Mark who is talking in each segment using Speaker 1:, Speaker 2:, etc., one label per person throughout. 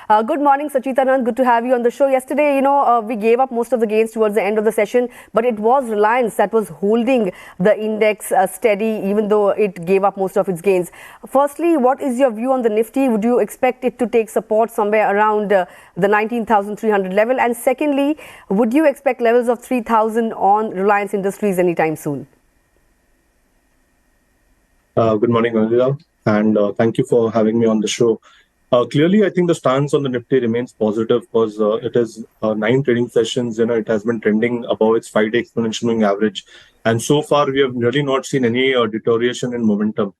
Speaker 1: Good morning, Sacchitanand. Good to have you on the show. Yesterday, we gave up most of the gains towards the end of the session, but it was Reliance that was holding the index steady, even though it gave up most of its gains. Firstly, what is your view on the Nifty? Would you expect it to take support somewhere around the 19,300 level? And secondly, would you expect levels of 3,000 on Reliance Industries anytime soon?
Speaker 2: Good morning, Anila, and thank you for having me on the show. Clearly, I think the stance on the Nifty remains positive because it is 9 trading sessions. It has been trending above its 5-day exponential moving average, and so far we have really not seen any deterioration in momentum.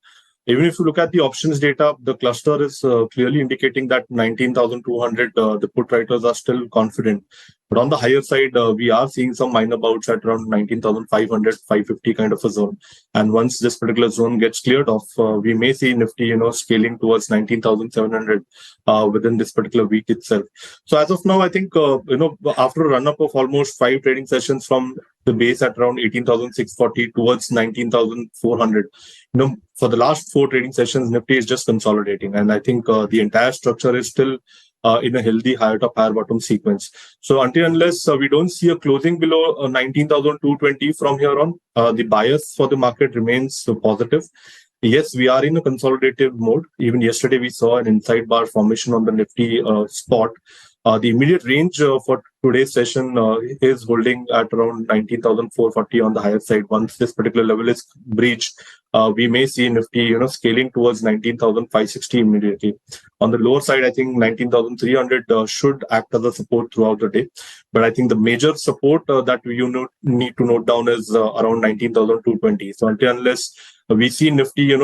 Speaker 2: Even if you look at the options data, the cluster is clearly indicating that 19,200, the put writers are still confident. But on the higher side, we are seeing some minor bouts at around 19,500, 550 kind of a zone. And once this particular zone gets cleared off, we may see Nifty, scaling towards 19,700 within this particular week itself. So as of now, I think, after a run-up of almost 5 trading sessions from the base at around 18,640 towards 19,400, for the last 4 trading sessions, Nifty is just consolidating. And I think the entire structure is still in a healthy higher top, higher bottom sequence. So unless we don't see a closing below 19,220 from here on, the bias for the market remains positive. Yes, we are in a consolidative mode. Even yesterday, we saw an inside bar formation on the Nifty spot. The immediate range for today's session is holding at around 19,440 on the higher side. Once this particular level is breached, we may see Nifty, scaling towards 19,560 immediately. On the lower side, I think 19,300 should act as a support throughout the day. But I think the major support that you need to note down is around 19,220. So unless we see Nifty,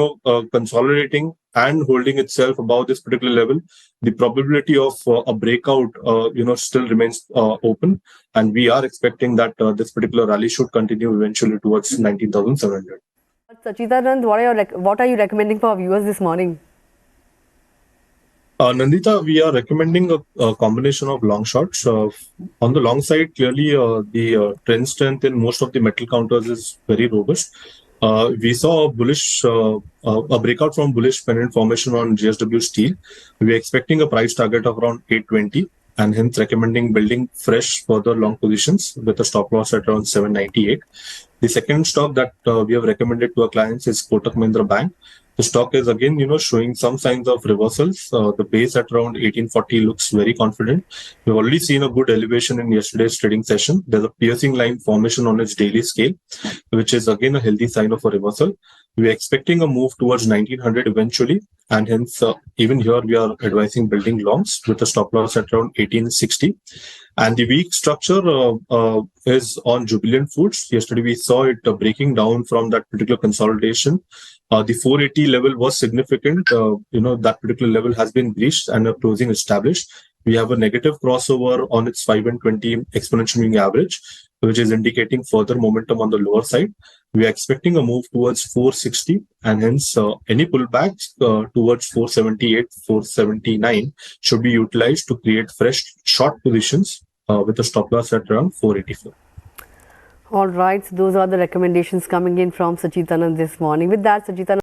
Speaker 2: consolidating and holding itself above this particular level, the probability of a breakout, still remains open. And we are expecting that this particular rally should continue eventually towards 19,700.
Speaker 1: Sacchitanand, what are you recommending for our viewers this morning?
Speaker 2: Nandita, we are recommending a combination of long shorts. On the long side, clearly the trend strength in most of the metal counters is very robust. We saw a breakout from bullish pennant formation on JSW Steel. We are expecting a price target of around 820 and hence recommending building fresh further long positions with a stop loss at around 798. The second stock that we have recommended to our clients is Kotak Mahindra Bank. The stock is again, showing some signs of reversals. The base at around 1840 looks very confident. We've already seen a good elevation in yesterday's trading session. There's a piercing line formation on its daily scale, which is again a healthy sign of a reversal. We're expecting a move towards 1900 eventually, and hence even here we are advising building longs with a stop loss at around 1860. And the weak structure is on Jubilant Foods. Yesterday we saw it breaking down from that particular consolidation. The 480 level was significant. That particular level has been breached and a closing established. We have a negative crossover on its 5 and 20 exponential moving average, which is indicating further momentum on the lower side. We are expecting a move towards 460 and hence any pullbacks towards 478, 479 should be utilized to create fresh short positions with a stop loss at around 484.
Speaker 1: All right, so those are the recommendations coming in from Sacchitanand this morning. With that, Sacchitanand.